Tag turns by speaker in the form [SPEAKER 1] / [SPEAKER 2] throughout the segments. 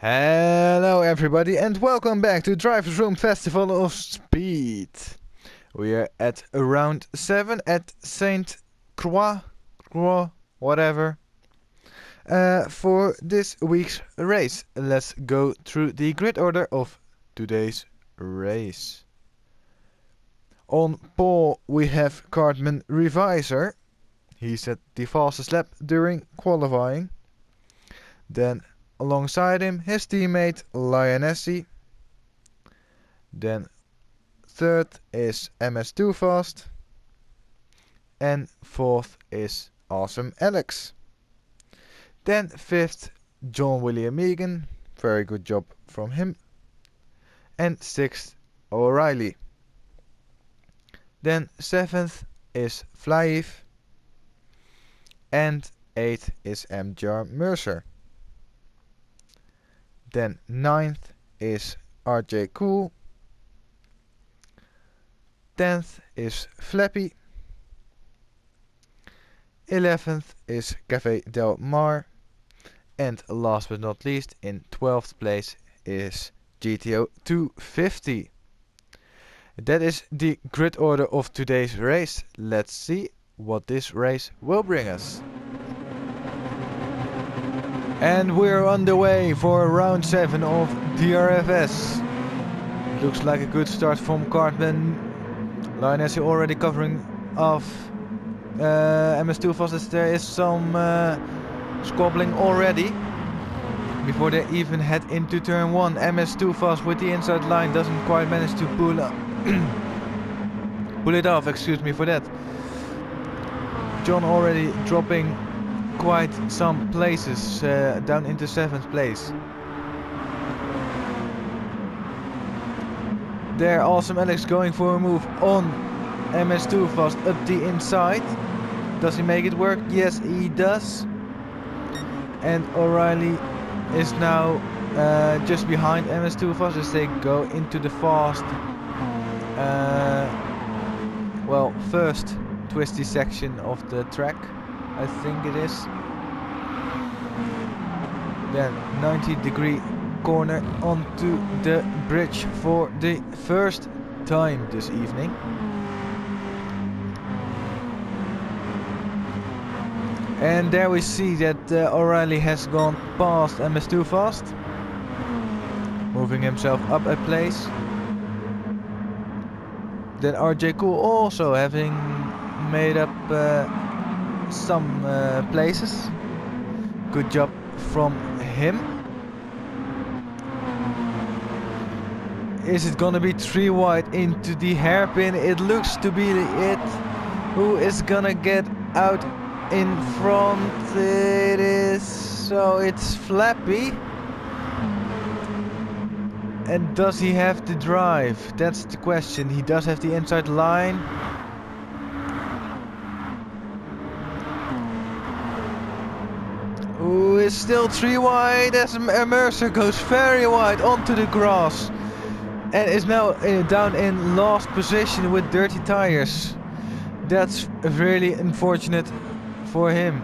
[SPEAKER 1] Hello everybody and welcome back to Driversroom Festival of Speed. We are at round 7 at Saint Croix, whatever, for this week's race. Let's go through the grid order of today's race. On pole we have Cartman Reviser. He set the fastest lap during qualifying. Then alongside him, his teammate Lionessi. Then third is MS2 Fast. And fourth is Awesome Alex. Then fifth, John William Megan. Very good job from him. And sixth, O'Reilly. Then seventh is Flyeve. And eighth is MJR Mercer. Then 9th is RJ Cool. 10th is Flappy. 11th is Café Del Mar. And last but not least, in 12th place is GTO 250. That is the grid order of today's race. Let's see what this race will bring us. And we're on the way for round 7 of DRFS. Looks like a good start from Cartman. Lionessi already covering off MS2 Fastest. There is some squabbling already. Before they even head into turn 1, MS2 Fast with the inside line doesn't quite manage to pull it off, excuse me for that. John already dropping quite some places down into 7th place. There, Awesome Alex going for a move on MS2 Fast up the inside. Does he make it work? Yes, he does. And O'Reilly is now just behind MS2 Fast as they go into the fast, first twisty section of the track. I think it is. Then 90-degree corner onto the bridge for the first time this evening. And there we see that O'Reilly has gone past MS2 Fast, moving himself up a place. Then RJ Cool also having made up some places. Good job from him. Is it gonna be 3 wide into the hairpin? It looks to be it. Who is gonna get out in front? It is, so it's Flappy. And does he have the drive? That's the question. He does have the inside line. Ooh, it's still 3 wide as Mercer goes very wide onto the grass. And is now down in last position with dirty tires. That's really unfortunate for him.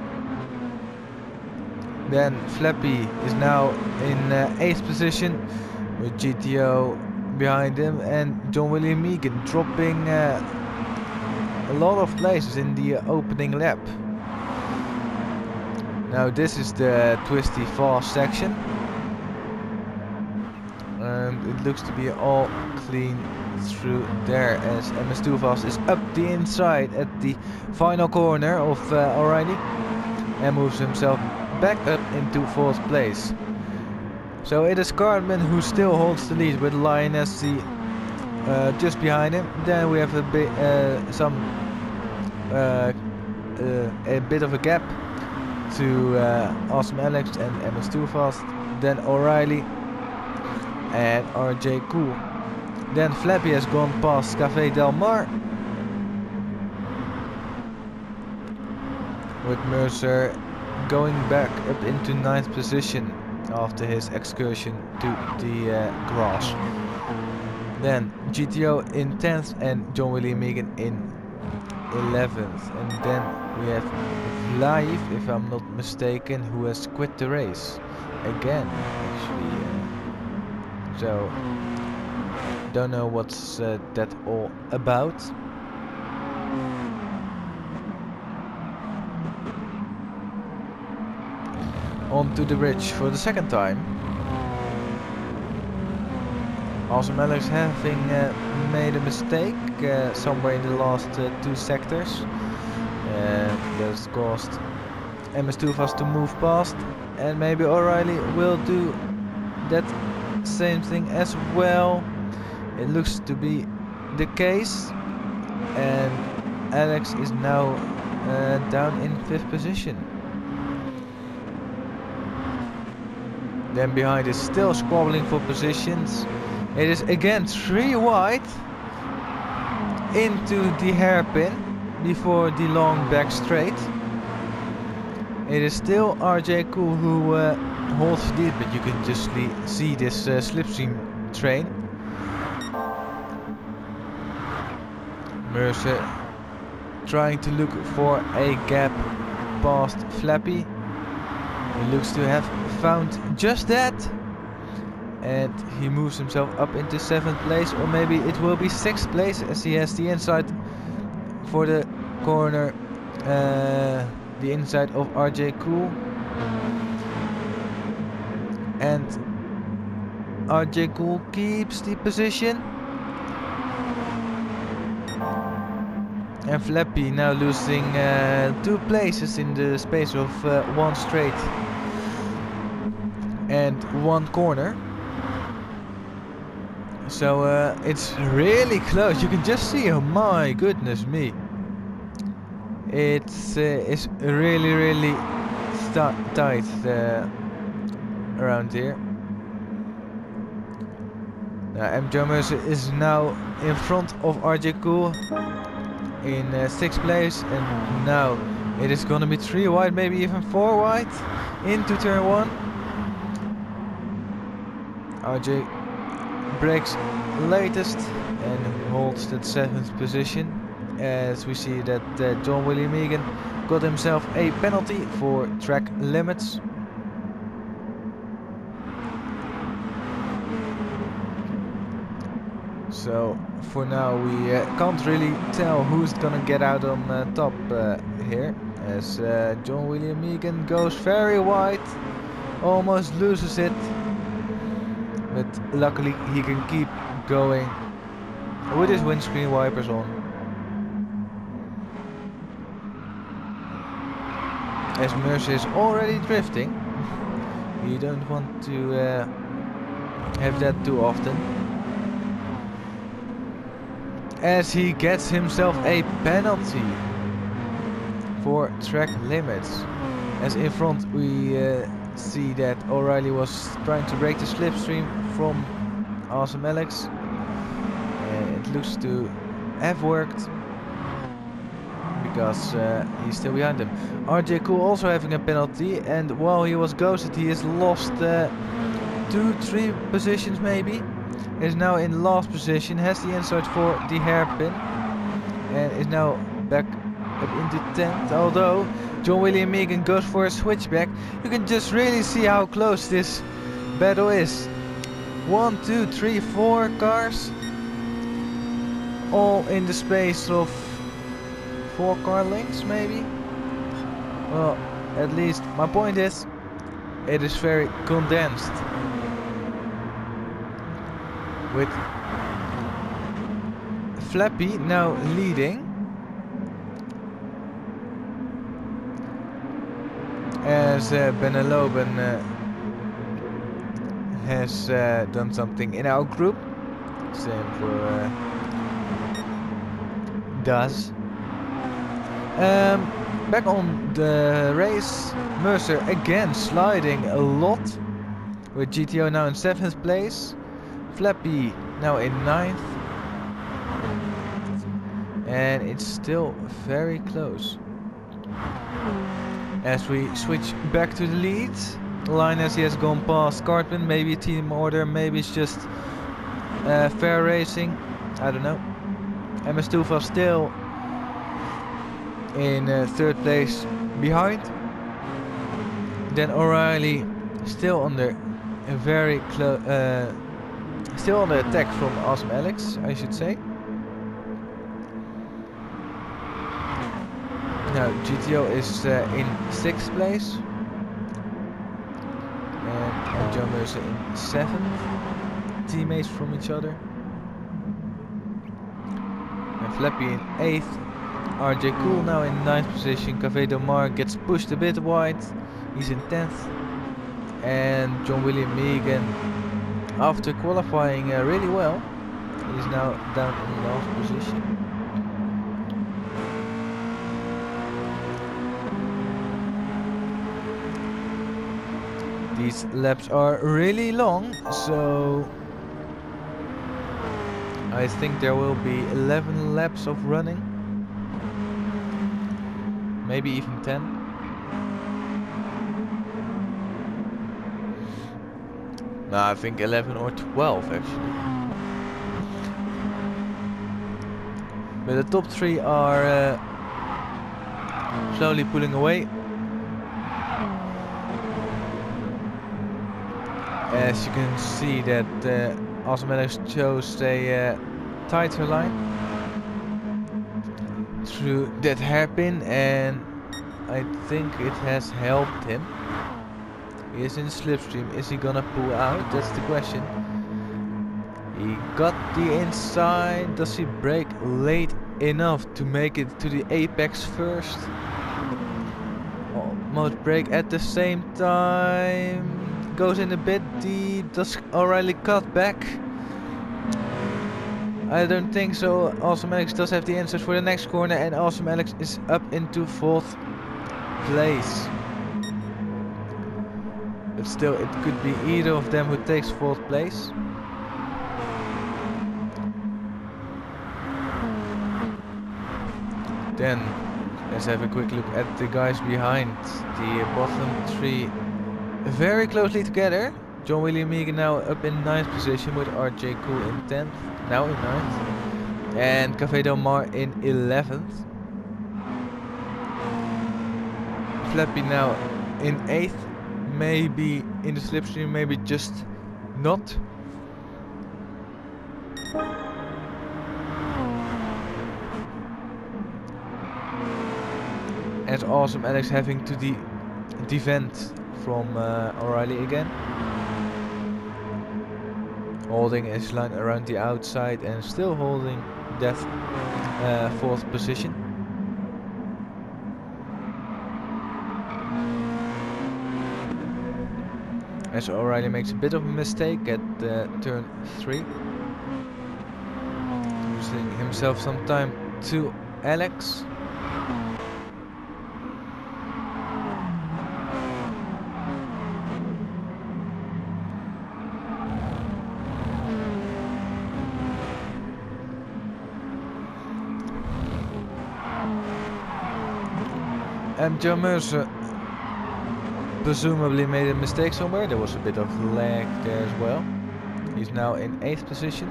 [SPEAKER 1] Then Flappy is now in 8th position with GTO behind him, and John William Megan dropping a lot of places in the opening lap. Now this is the twisty fast section, and it looks to be all clean through there as MS2 Fast is up the inside at the final corner of O'Reilly and moves himself back up into 4th place. So it is Cartman who still holds the lead with Lionessi just behind him. Then we have a bit of a gap to Awesome Alex and MS2 Fast. Then O'Reilly and RJ Cool. Then Flappy has gone past Café Del Mar, with Mercer going back up into 9th position after his excursion to the grass. Then GTO in 10th and John William Megan in 11th. And then We have Live, if I'm not mistaken, who has quit the race again, actually. So don't know what's that all about. Onto the bridge for the second time. Awesome Alex having made a mistake somewhere in the last 2 sectors. That's caused MS2 to move past, and maybe O'Reilly will do that same thing as well. It looks to be the case, and Alex is now down in 5th position. Then behind is still squabbling for positions. It is again 3 wide into the hairpin before the long back straight. It is still RJ Cool who holds lead, but you can just see this slipstream train. Mercer trying to look for a gap past Flappy. He looks to have found just that, and he moves himself up into 7th place, or maybe it will be 6th place, as he has the inside for the corner, the inside of RJ Cool. And RJ Cool keeps the position. And Flappy now losing 2 places in the space of 1 straight and 1 corner. So it's really close. You can just see, oh my goodness me. It's really tight around here. M. Mercer is now in front of RJ Cool in 6th place, and now it is gonna be 3 wide, maybe even 4 wide into turn 1. RJ breaks latest and holds that 7th position, as we see that John William Megan got himself a penalty for track limits. So for now we can't really tell who's gonna get out on top here, as John William Megan goes very wide, almost loses it, but luckily he can keep going with his windscreen wipers on. As Mercer is already drifting, you don't want to have that too often. As he gets himself a penalty for track limits. As in front we see that O'Reilly was trying to break the slipstream from Awesome Alex, and it looks to have worked because he's still behind him. RJ Cool also having a penalty, and while he was ghosted he has lost 2-3 positions maybe. Is now in last position, has the inside for the hairpin, and is now back up into 10th. Although John William Megan goes for a switchback, you can just really see how close this battle is. 1, 2, 3, 4 cars, all in the space of 4 car lengths maybe. Well, at least my point is, it is very condensed. With Flappy now leading, as Beneloben has done something in our group. Same for Daz. Back on the race, Mercer again sliding a lot, with GTO now in 7th place. Flappy now in 9th, and it's still very close. As we switch back to the lead, Linus, he has gone past Cartman, maybe a team order, maybe it's just fair racing, I don't know. MS2 still in third place behind. Then O'Reilly still under a very close, still under attack from Awesome Alex, I should say. Now GTO is in 6th place and John Mercer in 7th, teammates from each other. And Flappy in 8th, RJ Cool now in 9th position. Café Del Mar gets pushed a bit wide, he's in 10th. And John William Megan, after qualifying really well, is now down in last position. These laps are really long, so I think there will be 11 laps of running, maybe even 10. No, I think 11 or 12 actually. But the top 3 are slowly pulling away. As you can see that Awesome Alex chose a tighter line through that hairpin, and I think it has helped him. He is in slipstream. Is he gonna pull out? That's the question. He got the inside. Does he brake late enough to make it to the apex first? Almost brake at the same time. Goes in a bit deep. Does O'Reilly cut back? I don't think so. Awesome Alex does have the answers for the next corner, and Awesome Alex is up into 4th place. But still, it could be either of them who takes 4th place. Then let's have a quick look at the guys behind. The bottom 3 very closely together. John William Megan now up in 9th position with RJ Cool in 10th, now in 9th, and Café Del Mar in 11th. Flappy now in 8th, maybe in the slipstream, maybe just not. As Awesome Alex having to defend from O'Reilly again. Holding his line around the outside and still holding that 4th position. As O'Reilly makes a bit of a mistake at turn 3. Losing himself some time to Alex. And John Mercer presumably made a mistake somewhere. There was a bit of lag there as well. He's now in 8th position.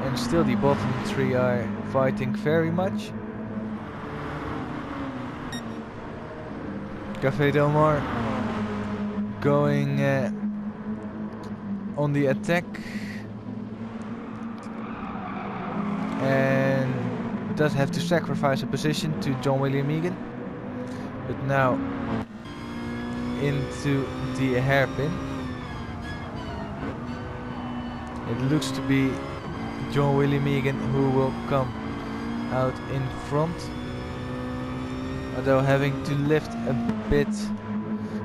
[SPEAKER 1] And still the bottom 3 are fighting very much. Café Del Mar going on the attack. And does have to sacrifice a position to John William Megan, but now into the hairpin. It looks to be John William Megan who will come out in front, although having to lift a bit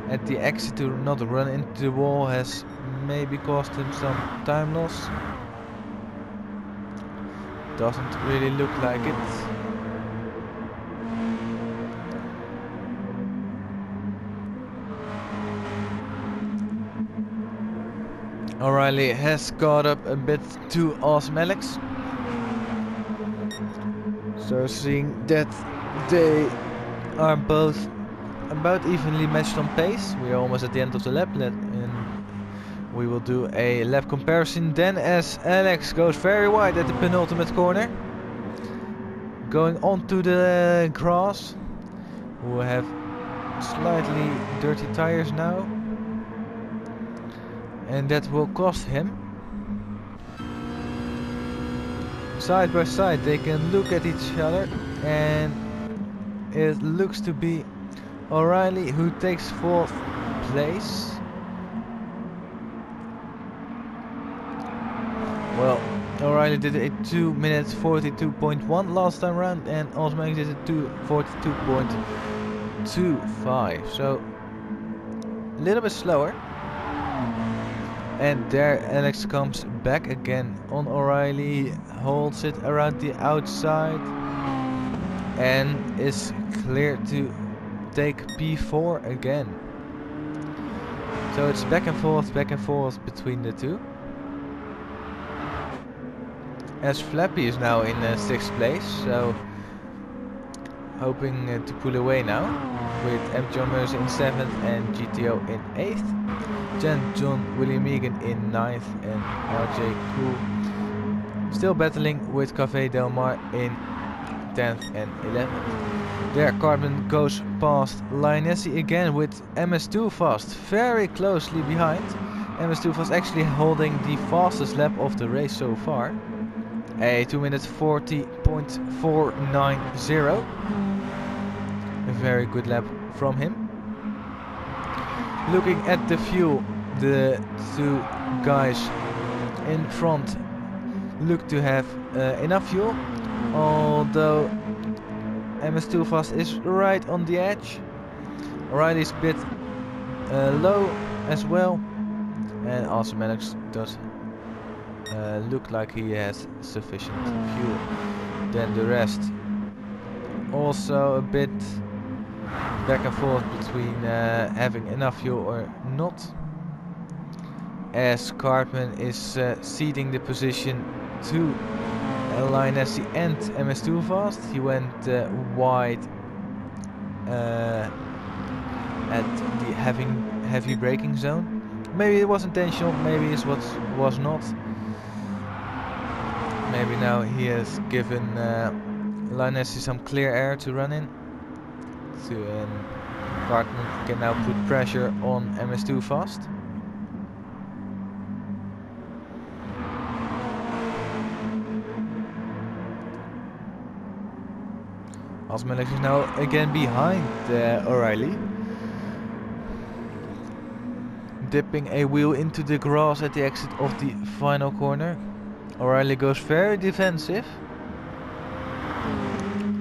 [SPEAKER 1] at the exit to not run into the wall has maybe cost him some time loss. Doesn't really look like it. O'Reilly has caught up a bit to Awesome Alex. So seeing that they are both about evenly matched on pace, we are almost at the end of the lap, and we will do a lap comparison then, as Alex goes very wide at the penultimate corner. going onto the grass, who have slightly dirty tires now, and that will cost him. Side by side they can look at each other, and it looks to be O'Reilly who takes 4th place. Well, O'Reilly did it 2 minutes 42.1 last time round, and Osman did it 42.25, so a little bit slower. And there Alex comes back again on O'Reilly, holds it around the outside and is clear to take P4 again. So it's back and forth between the two. As Flappy is now in 6th place, so hoping to pull away now, with M. John Mercer in 7th and GTO in 8th. Jen John William Megan in 9th and RJ Cool still battling with Café Del Mar in 10th and 11th. There Cartman goes past Lionessi again with MS2 Fast very closely behind. MS2 Fast actually holding the fastest lap of the race so far. A 2 minutes 40.490. A very good lap from him. Looking at the fuel, the two guys in front look to have enough fuel, although MS2 Fast is right on the edge. O'Reilly's a bit low as well, and also Alex does look like he has sufficient fuel. Then the rest also a bit back and forth between having enough fuel or not, as Cartman is ceding the position to Lionessi and MS2 Fast. He went wide at the heavy braking zone. Maybe it was intentional, maybe it was not. Maybe now he has given Lionessi some clear air to run in. Cartman can now put pressure on MS2 Fast. Osman is now again behind O'Reilly, dipping a wheel into the grass at the exit of the final corner. O'Reilly goes very defensive,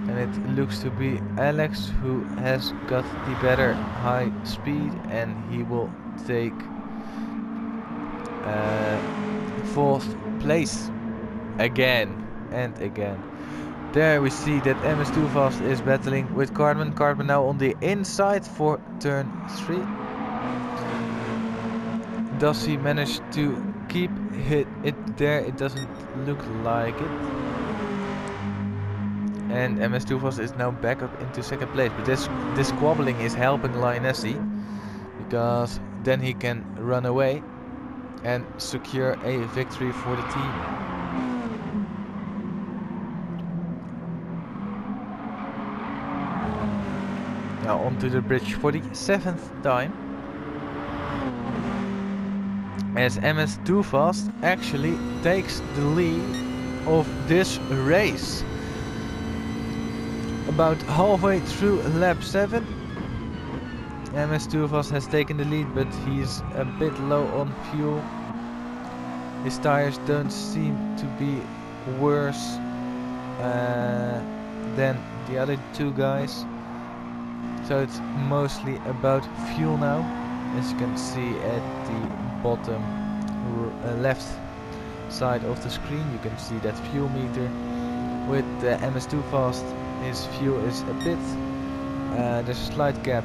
[SPEAKER 1] and it looks to be Alex who has got the better high speed, and he will take 4th place again and again. There we see that MS2 Fast is battling with Cartman. Cartman now on the inside for turn 3. Does he manage to keep it there? It doesn't look like it. And MS2 Fast is now back up into 2nd place. But this squabbling is helping Lionessi, because then he can run away and secure a victory for the team. Now onto the bridge for the 7th time, as MS2 Fast actually takes the lead of this race. About halfway through lap 7, MS2 Fast has taken the lead, but he's a bit low on fuel. His tires don't seem to be worse than the other two guys. So it's mostly about fuel now. As you can see at the bottom left side of the screen, you can see that fuel meter. With the MS2 Fast, his fuel is a bit, there's a slight gap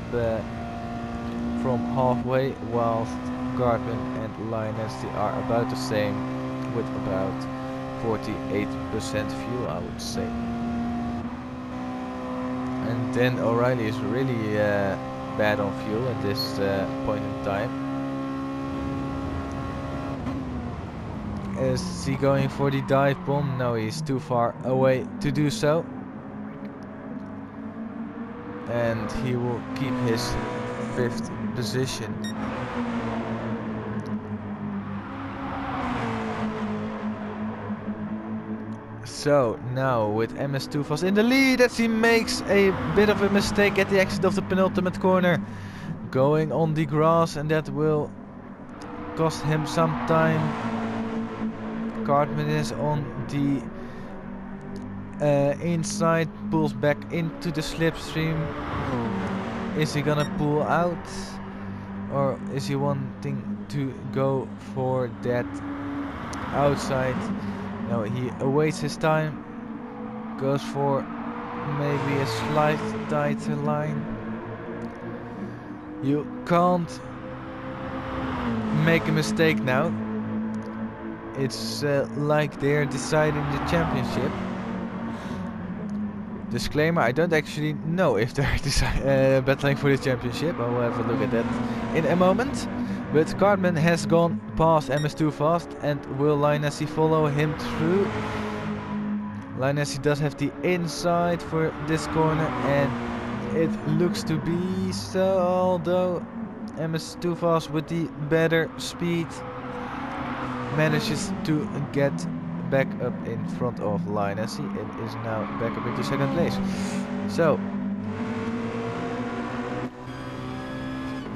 [SPEAKER 1] from halfway, whilst Cartman and Lionessi are about the same, with about 48% fuel, I would say. And then O'Reilly is really bad on fuel at this point in time. Is he going for the dive bomb? No, he's too far away to do so. and he will keep his 5th position. So now with MS2 fast in the lead, as he makes a bit of a mistake at the exit of the penultimate corner, going on the grass, and that will cost him some time. Cartman is on the inside, pulls back into the slipstream. Is he gonna pull out, or is he wanting to go for that outside? No, he awaits his time, goes for maybe a slight tighter line. You can't make a mistake now. It's like they're deciding the championship. Disclaimer, I don't actually know if they're battling for the championship. I will have a look at that in a moment. But Cartman has gone past MS2 fast, and will Linus follow him through? Linus does have the inside for this corner, and it looks to be so, although MS2 fast with the better speed manages to get back up in front of Linus. It is now back up into 2nd place. So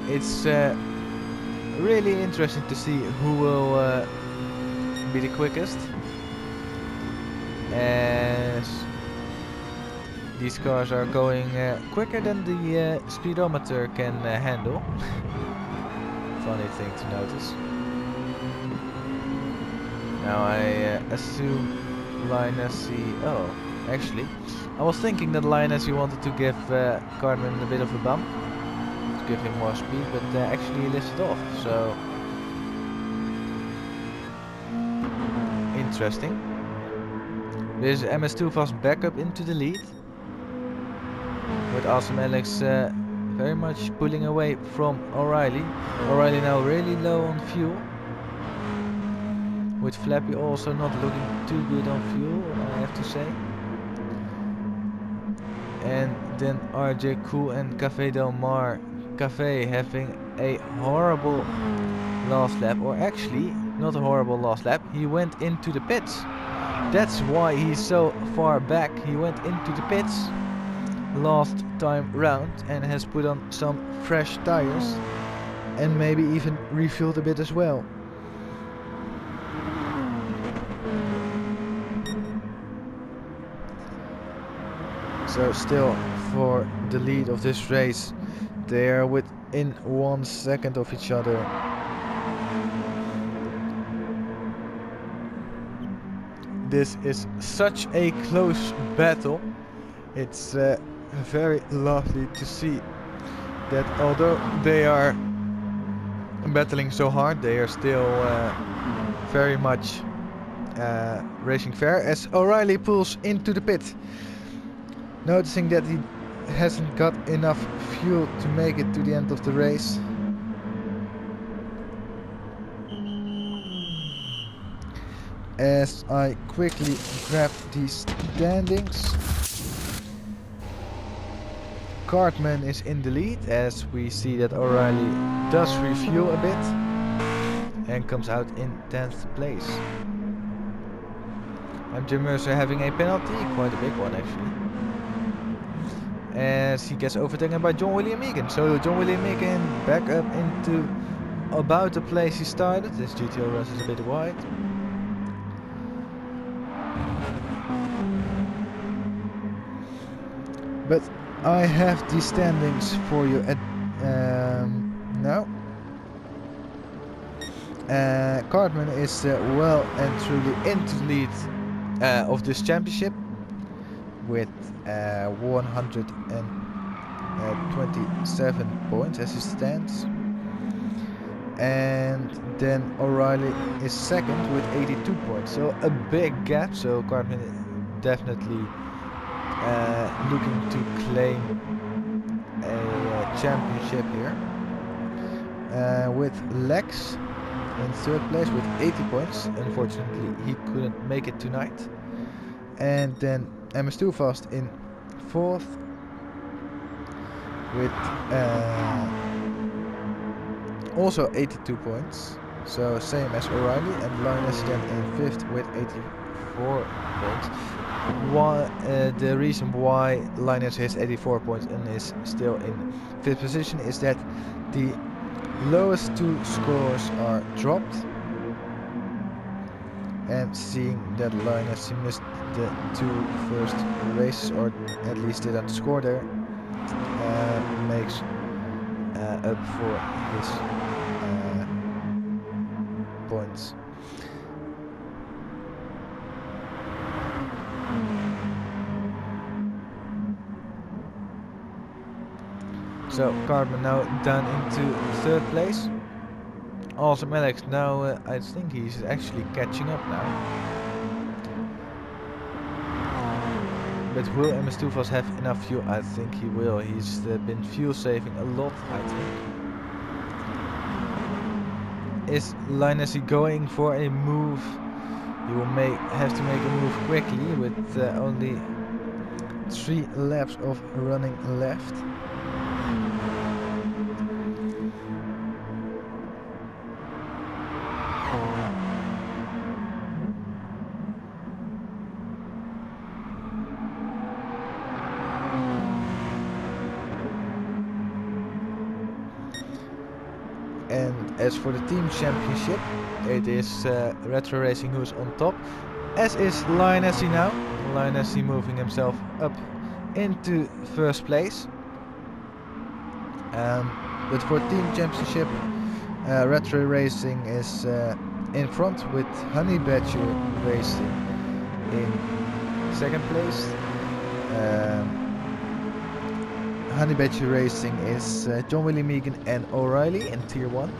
[SPEAKER 1] it's really interesting to see who will be the quickest, as these cars are going quicker than the speedometer can handle. Funny thing to notice. Now I assume Linus. Oh, actually, I was thinking that Linus wanted to give Cartman a bit of a bump, to give him more speed, but actually he lifts it off. So interesting. There's MS2 fast back up into the lead, with Awesome Alex very much pulling away from O'Reilly. O'Reilly now really low on fuel, with Flappy also not looking too good on fuel, I have to say. And then RJ Cool and Café Del Mar. Café having a horrible last lap, or actually not a horrible last lap, he went into the pits. That's why he's so far back. He went into the pits last time round and has put on some fresh tires, and maybe even refueled a bit as well. So still for the lead of this race, they are within 1 second of each other. This is such a close battle. It's very lovely to see that although they are battling so hard, they are still very much racing fair, as O'Reilly pulls into the pit, noticing that he hasn't got enough fuel to make it to the end of the race. As I quickly grab these standings, Cartman is in the lead, as we see that O'Reilly does refuel a bit and comes out in 10th place. And Jim Mercer having a penalty, quite a big one actually, as he gets overtaken by John William Megan. So John William Megan back up into about the place he started. This GTO rush is a bit wide. But I have the standings for you at now. Cartman is well and truly into the lead of this championship with 127 points as it stands. And then O'Reilly is second with 82 points. So a big gap. So Cartman is definitely looking to claim a championship here, with Lex in 3rd place with 80 points. Unfortunately he couldn't make it tonight. And then MS2 Fast in 4th with also 82 points. So same as O'Reilly, and Linus then in 5th with 84 points. The reason why Linus has 84 points and is still in 5th position is that the lowest 2 scores are dropped, and seeing that Linus missed the 2 first races, or at least didn't score there, makes up for his points. So Cartman now down into 3rd place. Awesome Alex now, I think he's actually catching up now. But will MS2 Fast have enough fuel? I think he will. He's been fuel saving a lot, I think. Is Linus going for a move? He will have to make a move quickly with only 3 laps of running left. And as for the team championship, it is Retro Racing who's on top, as is Lionessy now. Lionessy moving himself up into 1st place. But for team championship, Retro Racing is in front with Honey Badger Racing in 2nd place. Honey Badger Racing is John Willie Megan and O'Reilly in Tier 1,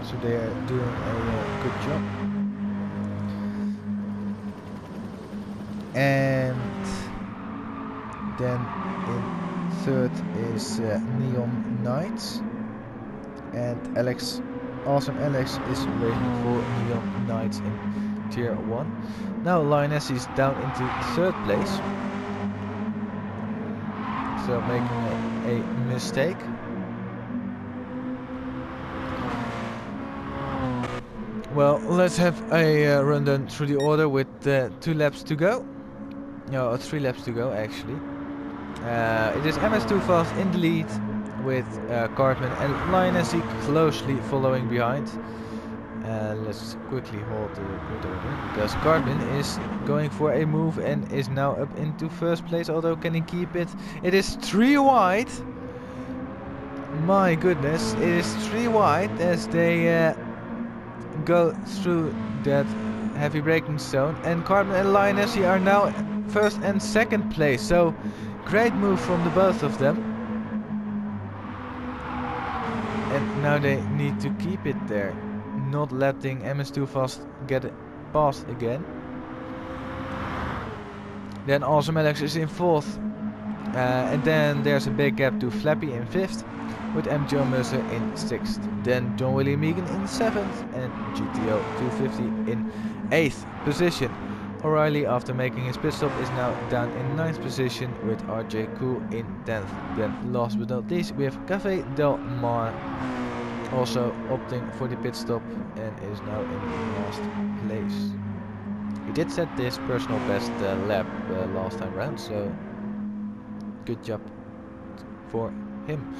[SPEAKER 1] so they are doing a good job. And then in 3rd is Neon Knights, and Awesome Alex is waiting for Neon Knights in Tier 1. Now Linus is down into 3rd place, so making a mistake. Well, let's have a rundown through the order with 2 laps to go. No, 3 laps to go actually. It is MS2 Fast in the lead with Cartman and Lionessy closely following behind. Let's quickly hold the grid order, because Cartman is going for a move and is now up into 1st place, although can he keep it? It is 3 wide! My goodness, it is 3 wide as they go through that heavy braking zone, and Cartman and Lionessy are now 1st and 2nd place, so great move from the both of them. And now they need to keep it there, not letting MS2 Fast get it past again. Then Awesome Alex is in 4th, and then there's a big gap to Flappy in 5th, with M. Joe Mercer in 6th. Then John Willie Megan in 7th, and GTO 250 in 8th position. O'Reilly, after making his pit stop, is now down in 9th position with RJ Cool in 10th. Then last but not least we have Café Del Mar, also opting for the pit stop and is now in last place. He did set this personal best lap last time round, so good job for him.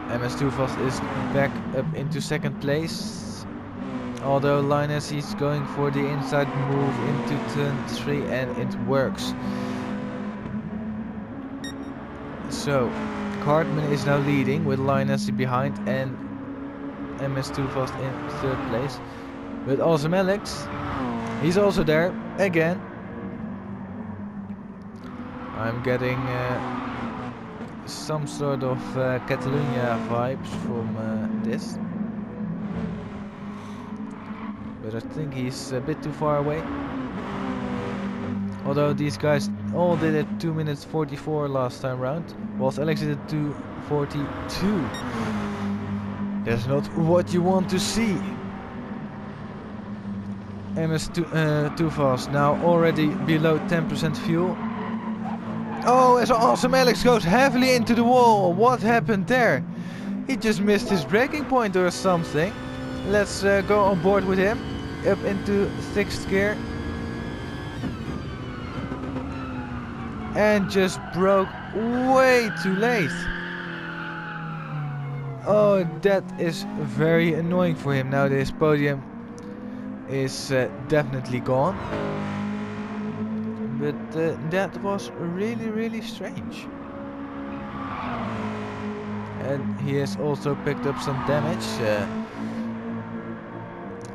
[SPEAKER 1] MS2 Fast is back up into 2nd place, although Linus is going for the inside move into turn 3 and it works. So Cartman is now leading with Linus behind and MS2 Fast in 3rd place. With Awesome Alex, he's also there again. I'm getting some sort of Catalonia vibes from this, but I think he's a bit too far away. Although these guys all did it 2 minutes 44 last time round, whilst Alex did it 2:42. That's not what you want to see. MS2 Fast now already below 10% fuel. Oh, as Awesome Alex goes heavily into the wall. What happened there? He just missed his braking point or something. Let's go on board with him. Up into 6th gear. And just broke way too late. Oh, that is very annoying for him. Now this podium is definitely gone. But that was really strange. And he has also picked up some damage.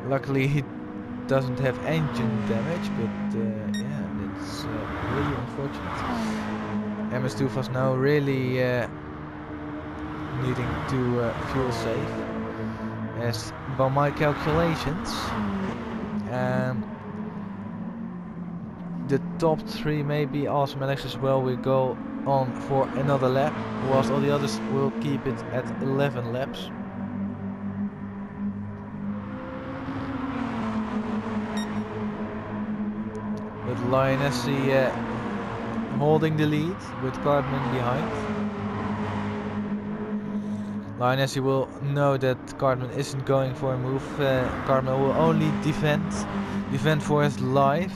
[SPEAKER 1] Luckily he doesn't have engine damage, but yeah, that's really unfortunate. MS2 was now really needing to fuel save, as by my calculations the top 3, maybe Awesome Alex as well, will go on for another lap, whilst all the others will keep it at 11 laps. With Lionessy holding the lead with Cartman behind. Lionessy will know that Cartman isn't going for a move. Cartman will only defend for his life.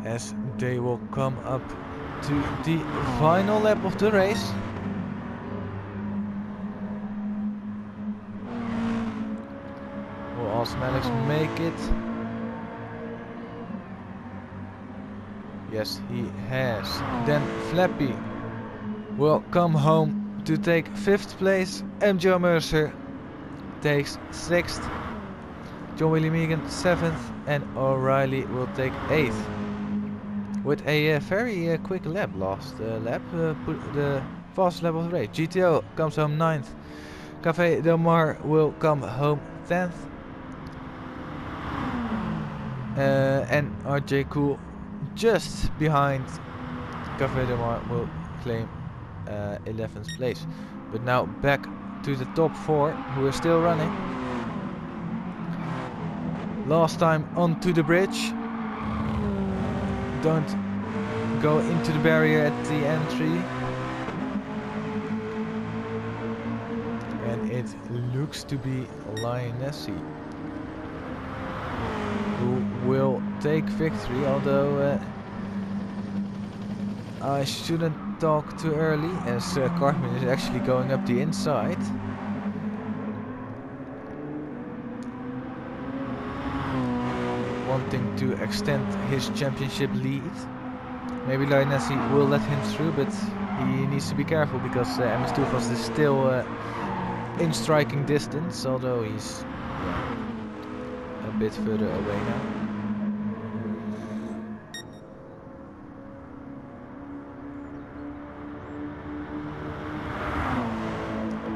[SPEAKER 1] As they will come up to the final lap of the race. Will Awesome Alex make it? Yes, he has. Then Flappy will come home to take 5th place. MJ Mercer takes 6th. John Willie Megan 7th, and O'Reilly will take 8th. With a very quick lap, last lap, the fastest lap of the race. GTO comes home 9th. Café Del Mar will come home 10th. And RJ Cool just behind Café Del Mar will claim 11th place. But now back to the top 4 who are still running. Last time onto the bridge. Don't go into the barrier at the entry. And it looks to be Lionessy who will take victory, although I shouldn't talk too early, as Cartman is actually going up the inside. Wanting to extend his championship lead. Maybe Lionessy will let him through, but he needs to be careful because MS2 is still in striking distance, although he's a bit further away now.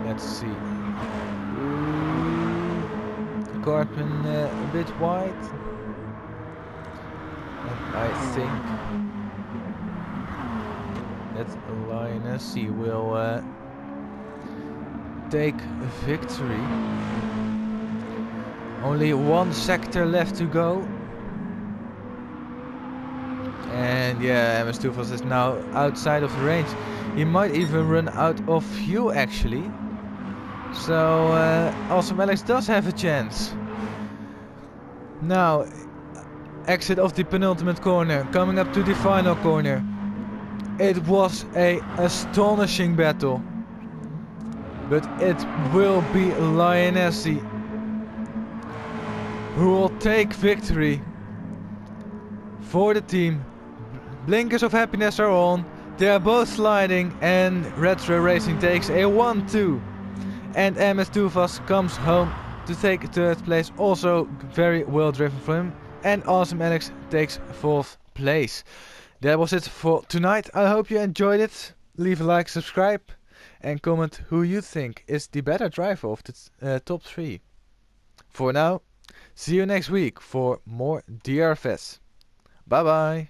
[SPEAKER 1] Let's see. Cartman a bit wide. And I think that Lionessy will take victory. Only 1 sector left to go. And yeah, MS2 is now outside of the range. He might even run out of fuel actually. So Awesome Alex does have a chance. Now, exit of the penultimate corner, coming up to the final corner. It was an astonishing battle. But it will be Lionessy who will take victory for the team. Blinkers of happiness are on. They are both sliding, and Retro Racing takes a 1-2. And MS2 comes home to take 3rd place. Also very well driven from him. And Awesome Alex takes 4th place. That was it for tonight. I hope you enjoyed it. Leave a like, subscribe, and comment who you think is the better driver of the top 3. For now, see you next week for more DRFS. Bye bye.